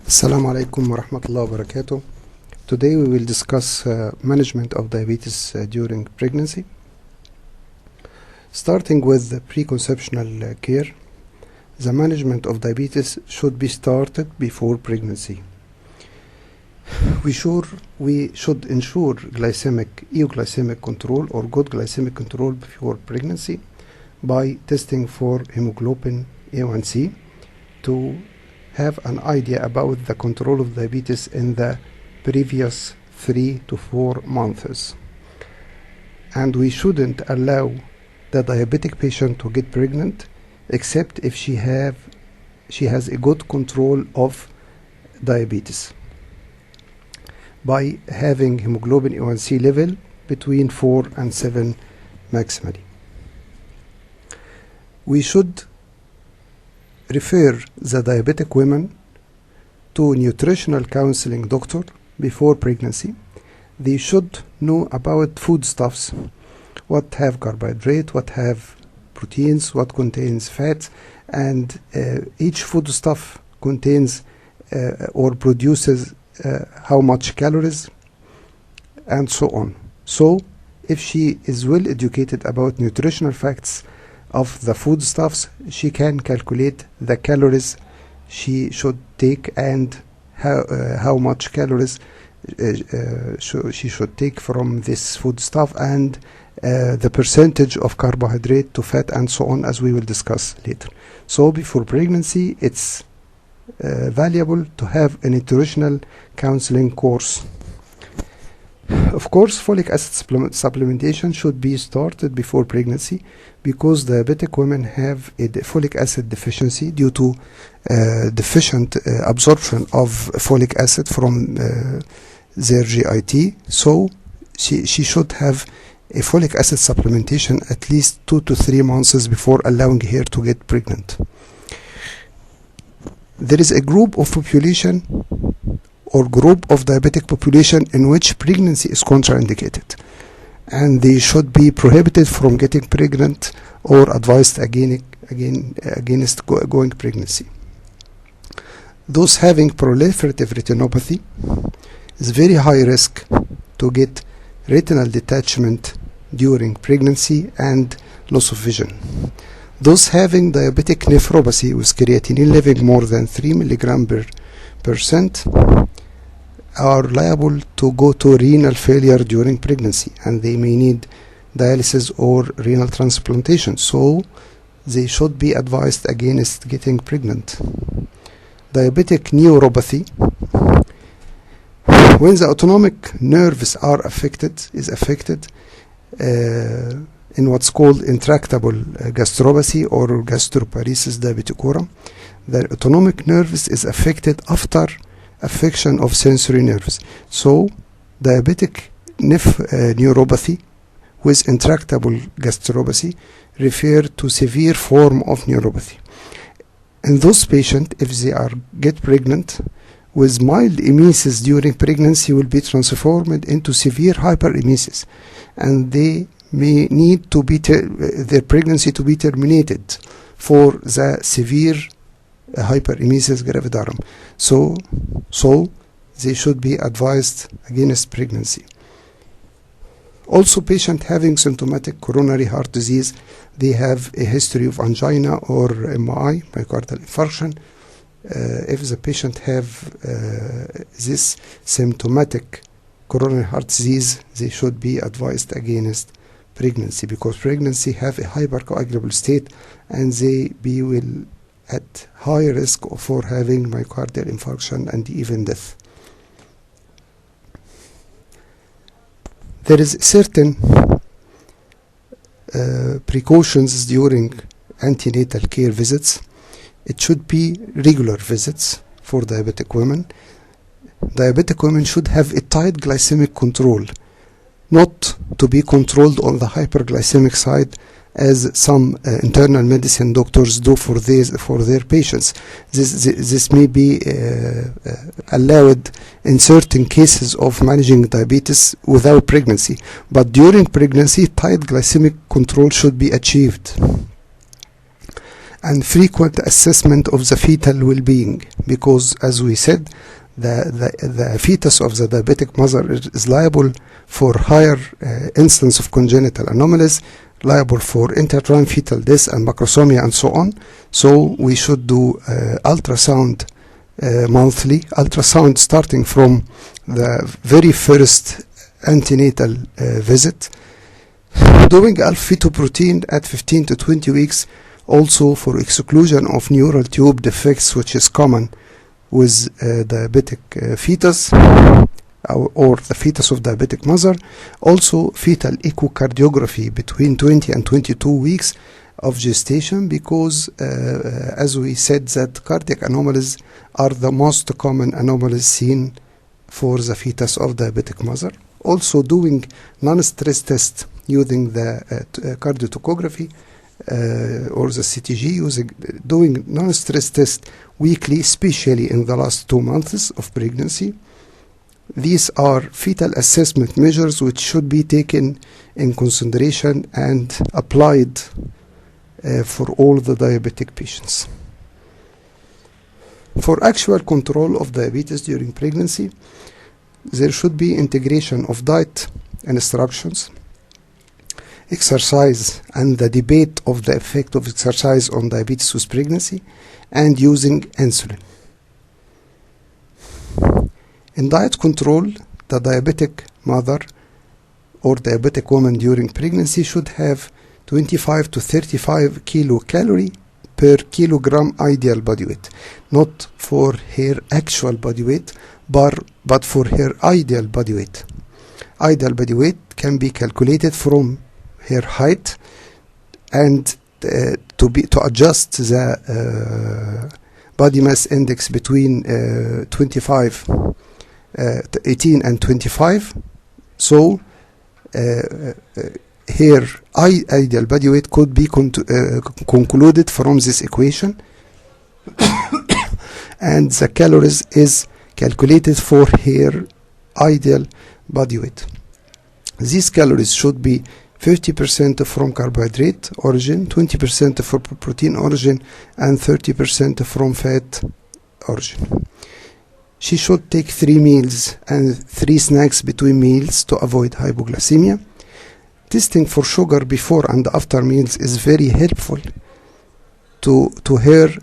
Assalamu alaikum wa rahmatullahi wa barakatuh. Today we will discuss management of diabetes during pregnancy. Starting with the preconceptional care, the management of diabetes should be started before pregnancy. We should ensure euglycemic control or good glycemic control before pregnancy by testing for hemoglobin A1C to have an idea about the control of diabetes in the previous 3 to 4 months. And we shouldn't allow the diabetic patient to get pregnant except if she has a good control of diabetes by having hemoglobin A1C level between 4 and 7 maximally. We should refer the diabetic women to nutritional counseling doctor before pregnancy. They should know about foodstuffs, what have carbohydrate, what have proteins, what contains fats, and each foodstuff contains or produces how much calories, and so on. So if she is well educated about nutritional facts of the foodstuffs, she can calculate the calories she should take and how much calories she should take from this foodstuff, and the percentage of carbohydrate to fat, and so on, as we will discuss later. So before pregnancy, it's valuable to have a nutritional counseling course. Of course, folic acid supplementation should be started before pregnancy because diabetic women have a folic acid deficiency due to deficient absorption of folic acid from their GIT. So she should have a folic acid supplementation at least 2 to 3 months before allowing her to get pregnant. There is a group of population or group of diabetic population in which pregnancy is contraindicated, and they should be prohibited from getting pregnant or advised against going pregnancy. Those having proliferative retinopathy is very high risk to get retinal detachment during pregnancy and loss of vision. Those having diabetic nephropathy with creatinine level more than 3 mg/% are liable to go to renal failure during pregnancy, and they may need dialysis or renal transplantation, so they should be advised against getting pregnant. Diabetic neuropathy, when the autonomic nerves are affected in what's called intractable gastropathy or gastroparesis diabeticora, the autonomic nerves is affected after affection of sensory nerves. So diabetic neuropathy with intractable gastropathy refer to severe form of neuropathy. In those patients, if they get pregnant with mild emesis during pregnancy, will be transformed into severe hyperemesis, and they may need to be their pregnancy to be terminated for the severe hyperemesis gravidarum. So they should be advised against pregnancy. Also, patient having symptomatic coronary heart disease, they have a history of angina or MI, myocardial infarction. If the patient have this symptomatic coronary heart disease, they should be advised against pregnancy because pregnancy have a hypercoagulable state, and they will at high risk for having myocardial infarction and even death. There is certain precautions during antenatal care visits. It should be regular visits for diabetic women. Diabetic women should have a tight glycemic control, not to be controlled on the hyperglycemic side as some internal medicine doctors do for their patients. This may be allowed in certain cases of managing diabetes without pregnancy, but during pregnancy, tight glycemic control should be achieved. and frequent assessment of the fetal well-being, because as we said, the fetus of the diabetic mother is liable for higher incidence of congenital anomalies, liable for intrauterine fetal death and macrosomia and so on. So we should do ultrasound monthly, ultrasound starting from the very first antenatal visit, doing alpha-fetoprotein at 15 to 20 weeks, also for exclusion of neural tube defects, which is common with diabetic fetus or the fetus of diabetic mother. Also fetal echocardiography between 20 and 22 weeks of gestation, because as we said, that cardiac anomalies are the most common anomalies seen for the fetus of diabetic mother. Also doing non-stress test using the cardiotocography or the CTG, doing non-stress test weekly, especially in the last 2 months of pregnancy. These are fetal assessment measures which should be taken in consideration and applied for all the diabetic patients. For actual control of diabetes during pregnancy, there should be integration of diet instructions, exercise, and the debate of the effect of exercise on diabetes with pregnancy, and using insulin. In diet control, the diabetic mother or diabetic woman during pregnancy should have 25 to 35 kilocalorie per kilogram ideal body weight, not for her actual body weight, but for her ideal body weight. Ideal body weight can be calculated from her height, and to adjust the body mass index between 18 and 25. So her ideal body weight could be concluded from this equation, and the calories is calculated for her ideal body weight. These calories should be 50% from carbohydrate origin, 20% from protein origin, and 30% from fat origin. She should take 3 meals and 3 snacks between meals to avoid hypoglycemia. Testing for sugar before and after meals is very helpful to her.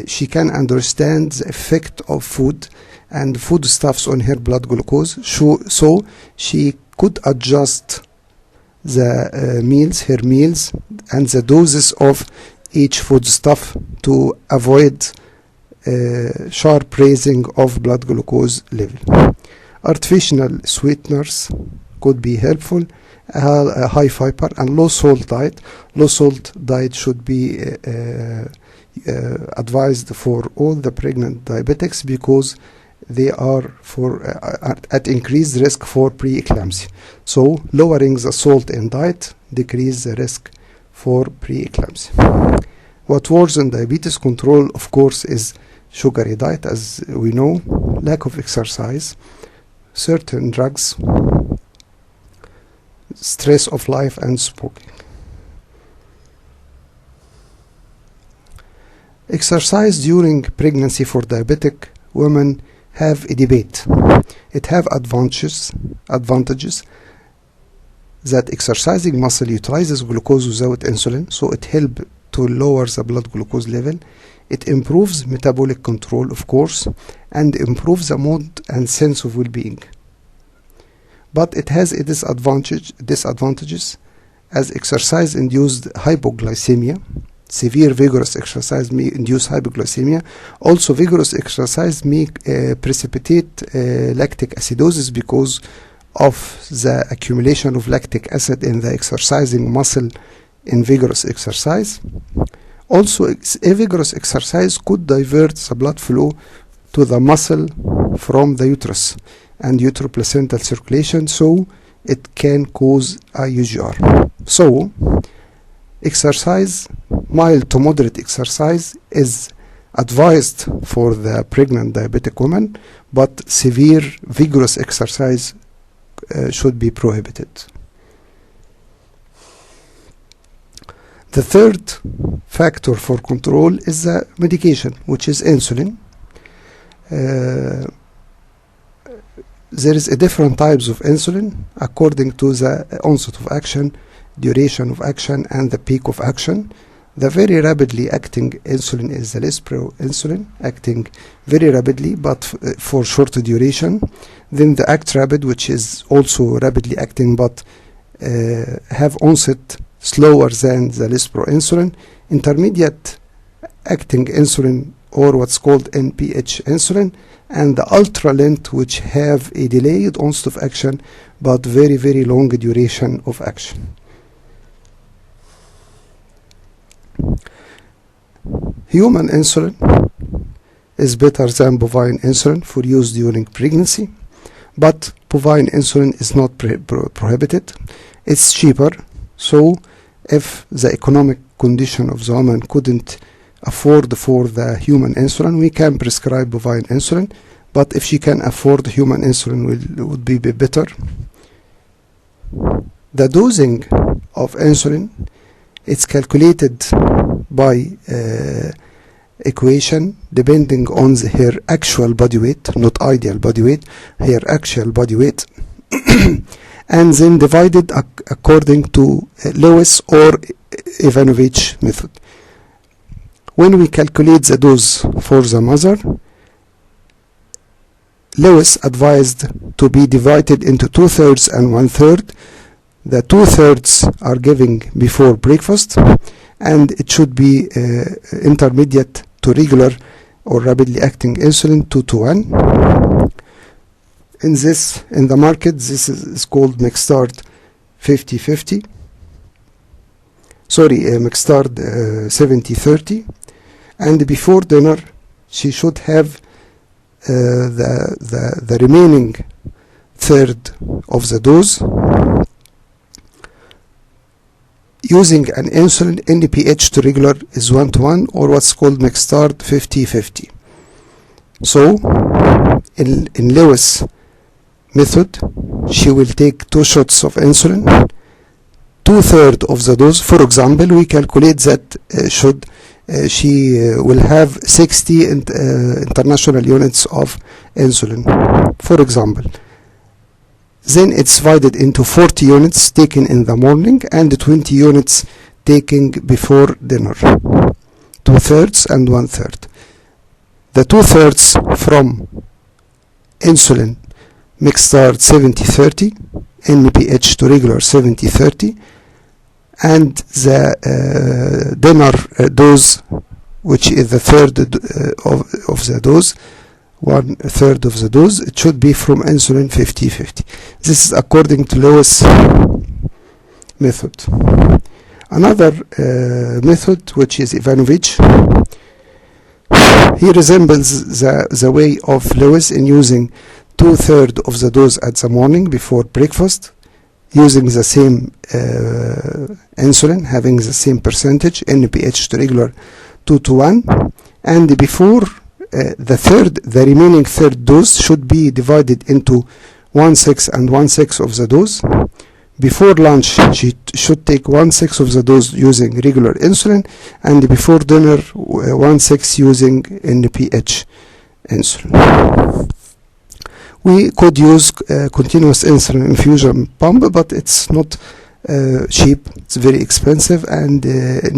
She can understand the effect of food and foodstuffs on her blood glucose, so she could adjust the her meals and the doses of each foodstuff to avoid sharp raising of blood glucose level. Artificial sweeteners could be helpful. A high fiber and low salt diet. Low salt diet should be advised for all the pregnant diabetics, because they are at increased risk for preeclampsia. So lowering the salt in diet decrease the risk for preeclampsia. What worsens diabetes control, of course, is sugary diet, as we know, lack of exercise, certain drugs, stress of life, and smoking. Exercise during pregnancy for diabetic women have a debate. It have advantages that exercising muscle utilizes glucose without insulin, so it helps to lower the blood glucose level. It improves metabolic control, of course, and improves the mood and sense of well-being. But it has a disadvantages, as exercise-induced hypoglycemia. Severe vigorous exercise may induce hypoglycemia. Also, vigorous exercise may precipitate lactic acidosis because of the accumulation of lactic acid in the exercising muscle in vigorous exercise. Also, a vigorous exercise could divert the blood flow to the muscle from the uterus and uteroplacental circulation, so it can cause a UGR. So, exercise, mild to moderate exercise, is advised for the pregnant diabetic woman, but severe vigorous exercise should be prohibited. The third factor for control is the medication, which is insulin. There is a different types of insulin according to the onset of action, duration of action, and the peak of action. The very rapidly acting insulin is the Lispro insulin, acting very rapidly but for short duration. Then the Act Rapid, which is also rapidly acting but have onset slower than the Lispro insulin. Intermediate acting insulin, or what's called NPH insulin, and the ultra lent, which have a delayed onset of action but very, very long duration of action. Human insulin is better than bovine insulin for use during pregnancy, but bovine insulin is not prohibited. It's cheaper, so if the economic condition of the woman couldn't afford for the human insulin, we can prescribe bovine insulin, but if she can afford human insulin, would be better. The dosing of insulin, it's calculated by equation depending on her actual body weight, not ideal body weight, her actual body weight, and then divided according to Lewis or Evanovich method. When we calculate the dose for the mother, Lewis advised to be divided into 2/3 and 1/3. The 2/3 are given before breakfast, and it should be intermediate to regular or rapidly acting insulin 2:1. In the market, this is called Mixtard 50/50. Sorry, Mixtard 70/30. And before dinner, she should have the remaining third of the dose, using an insulin NPH to regular is 1:1, or what's called Mixtard 50/50. So in Lewis method, she will take 2 shots of insulin, 2/3 of the dose. For example, we calculate that she will have 60 international units of insulin, for example. Then it's divided into 40 units taken in the morning and 20 units taken before dinner, 2/3 and 1/3. The 2/3 from insulin Mixtard 70/30, NPH to regular 70/30, and the dinner dose, which is the third of the dose, 1/3 of the dose, it should be from insulin 50/50. This is according to Lewis method. Another method, which is Ivanovich, he resembles the way of Lewis in using 2/3 of the dose at the morning before breakfast, using the same insulin, having the same percentage, NPH to regular 2:1, and before the remaining third dose should be divided into 1/6 and 1/6 of the dose. Before lunch, she should take 1/6 of the dose using regular insulin, and before dinner 1/6 using NPH insulin. We could use continuous insulin infusion pump, but it's not cheap. It's very expensive and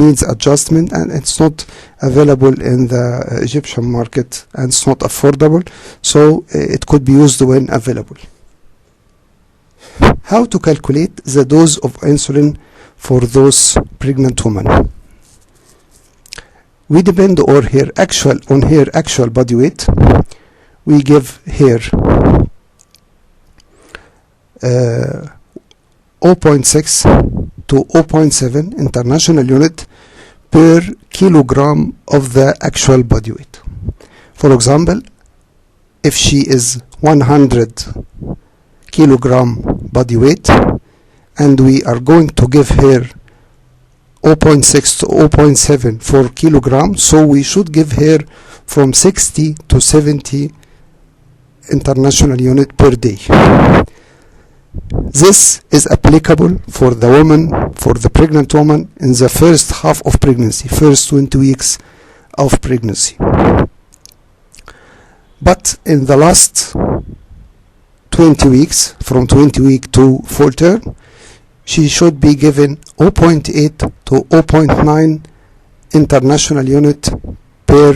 needs adjustment, and it's not available in the Egyptian market, and it's not affordable, so it could be used when available. How to calculate the dose of insulin for those pregnant women? We depend on her actual body weight. We give her 0.6 to 0.7 international unit per kilogram of the actual body weight. For example, if she is 100 kilogram body weight and we are going to give her 0.6 to 0.7 for kilogram, so we should give her from 60 to 70 international unit per day. This is applicable for the woman, for the pregnant woman in the first half of pregnancy, first 20 weeks of pregnancy. But in the last 20 weeks, from 20 week to full term, she should be given 0.8 to 0.9 international unit per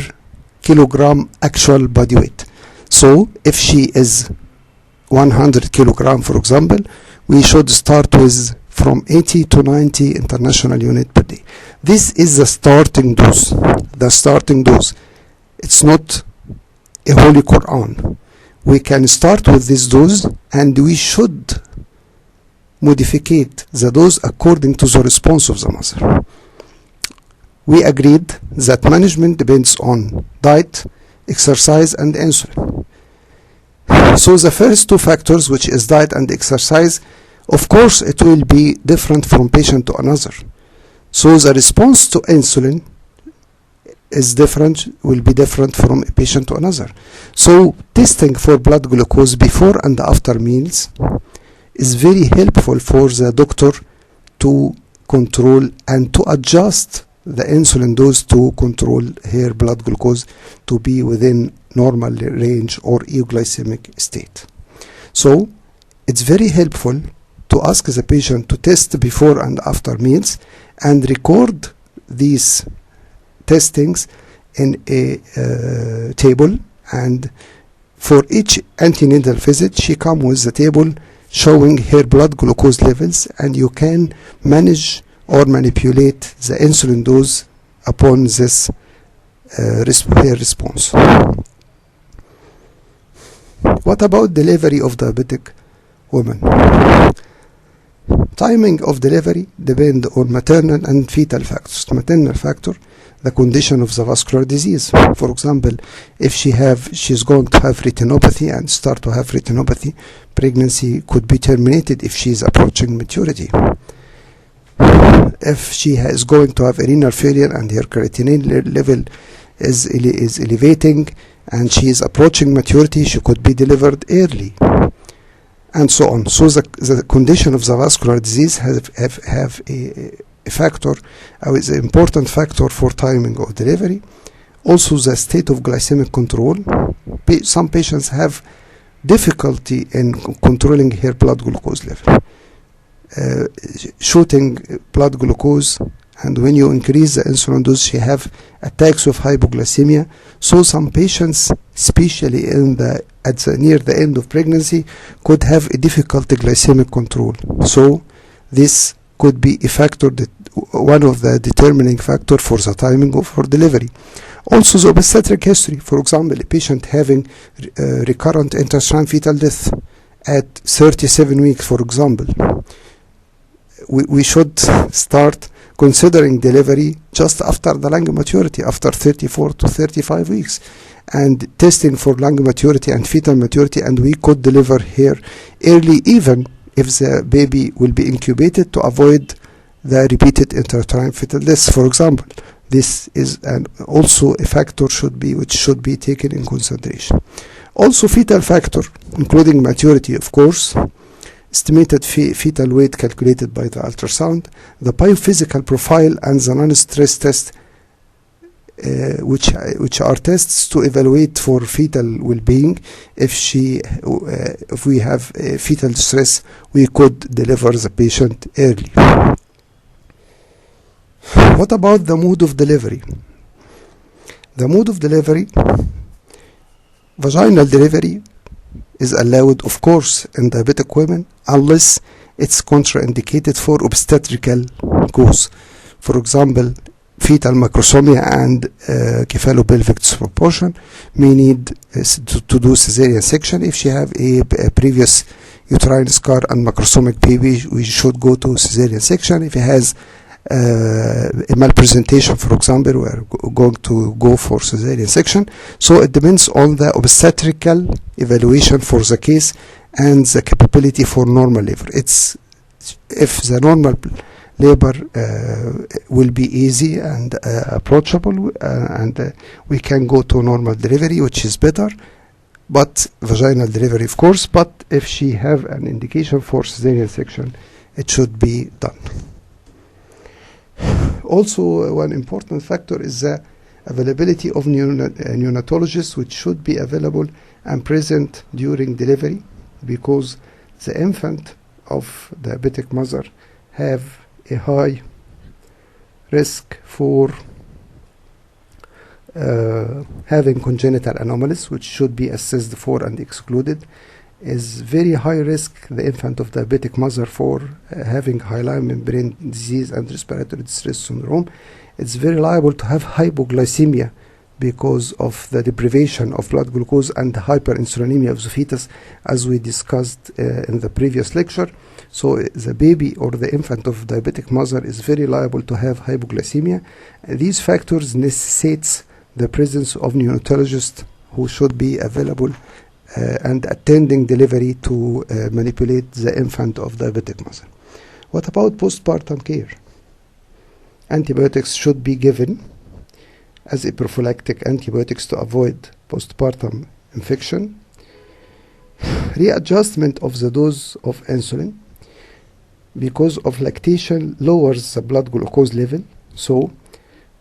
kilogram actual body weight. So if she is 100 kilogram, for example, we should start with from 80 to 90 international unit per day. This is the starting dose. The starting dose. It's not a Holy Quran. We can start with this dose, and we should modificate the dose according to the response of the mother. We agreed that management depends on diet, exercise, and insulin. So the first two factors, which is diet and exercise, of course it will be different from patient to another. So the response to insulin is different, will be different from a patient to another. So testing for blood glucose before and after meals is very helpful for the doctor to control and to adjust the insulin dose to control her blood glucose to be within normal range or euglycemic state. So it's very helpful to ask the patient to test before and after meals and record these testings in a table, and for each antenatal visit she comes with the table showing her blood glucose levels, and you can manage or manipulate the insulin dose upon this her response. What about delivery of diabetic women? Timing of delivery depends on maternal and fetal factors. Maternal factor, the condition of the vascular disease. For example, if she's going to have retinopathy and start to have retinopathy, pregnancy could be terminated if she is approaching maturity. If she is going to have renal failure and her creatinine level is elevating and she is approaching maturity, she could be delivered early, and so on. So the condition of the vascular disease have a factor, is an important factor for timing of delivery. Also the state of glycemic control. Some patients have difficulty in controlling her blood glucose level. Shooting blood glucose, and when you increase the insulin dose, she have attacks of hypoglycemia. So some patients, especially near the end of pregnancy, could have a difficult glycemic control. So this could be a factor, that one of the determining factor for the timing of her delivery. Also the obstetric history. For example, a patient having recurrent intrauterine fetal death at 37 weeks, for example, we should start considering delivery just after the lung maturity, after 34 to 35 weeks, and testing for lung maturity and fetal maturity, and we could deliver here early, even if the baby will be incubated, to avoid the repeated intrauterine fetal deaths, for example. This is also a factor which should be taken in consideration. Also fetal factor, including maturity, of course, estimated fetal weight calculated by the ultrasound, the biophysical profile, and the non-stress test, which are tests to evaluate for fetal well-being. If we have fetal stress, we could deliver the patient early. What about the mode of delivery? The mode of delivery, vaginal delivery is allowed, of course, in diabetic women, unless it's contraindicated for obstetrical cause. For example, fetal macrosomia and cephalopelvic disproportion may need to do cesarean section. If she have a previous uterine scar and macrosomic baby, we should go to cesarean section. If he has a malpresentation, for example, we are going to go for cesarean section. So it depends on the obstetrical evaluation for the case and the capability for normal labor. If the normal labor will be easy and approachable, and we can go to normal delivery, which is better. but vaginal delivery, of course. But if she have an indication for cesarean section, it should be done. Also, one important factor is the availability of neonatologists, which should be available and present during delivery, because the infant of diabetic mother have a high risk for having congenital anomalies, which should be assessed for and excluded. Is very high risk, the infant of diabetic mother, for having hyaline membrane disease and respiratory distress syndrome. It's very liable to have hypoglycemia because of the deprivation of blood glucose and hyperinsulinemia of the fetus, as we discussed in the previous lecture. So the baby or the infant of diabetic mother is very liable to have hypoglycemia. These factors necessitates the presence of neonatologists who should be available and attending delivery to manipulate the infant of diabetic mother. What about postpartum care? Antibiotics should be given as a prophylactic antibiotics to avoid postpartum infection. Readjustment of the dose of insulin, because of lactation lowers the blood glucose level. So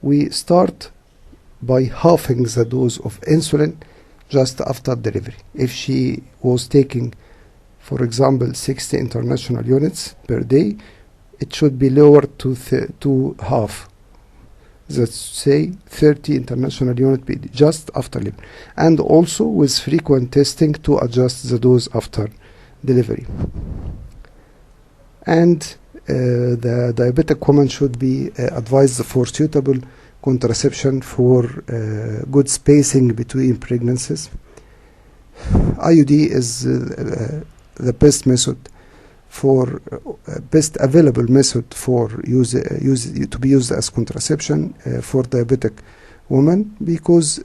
we start by halving the dose of insulin just after delivery. If she was taking, for example, 60 international units per day, it should be lowered to half. Let's say 30 international units per day just after delivery. And also with frequent testing to adjust the dose after delivery. And the diabetic woman should be advised for suitable contraception for good spacing between pregnancies. IUD is the best method for best available method for to be used as contraception for diabetic women, because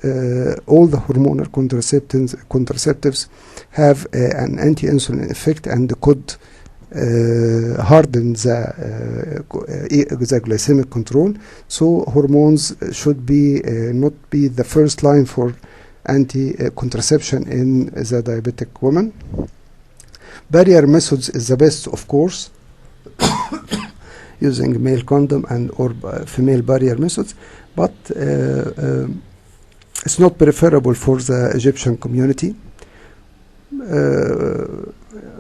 all the hormonal contraceptives have an anti-insulin effect and could harden the glycemic control. So hormones should be not be the first line for contraception in the diabetic woman. Barrier methods is the best, of course, using male condom and or female barrier methods, but it's not preferable for the Egyptian community.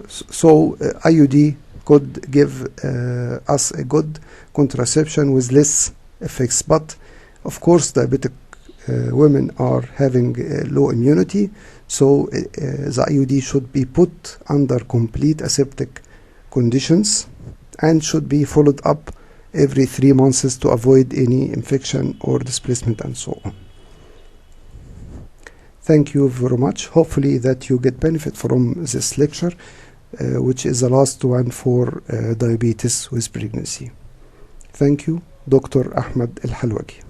So IUD could give us a good contraception with less effects, but of course diabetic women are having low immunity, so the IUD should be put under complete aseptic conditions and should be followed up every 3 months to avoid any infection or displacement and so on. Thank you very much. Hopefully that you get benefit from this lecture, which is the last one for diabetes with pregnancy. Thank you, Dr. Ahmed Elhalwagy.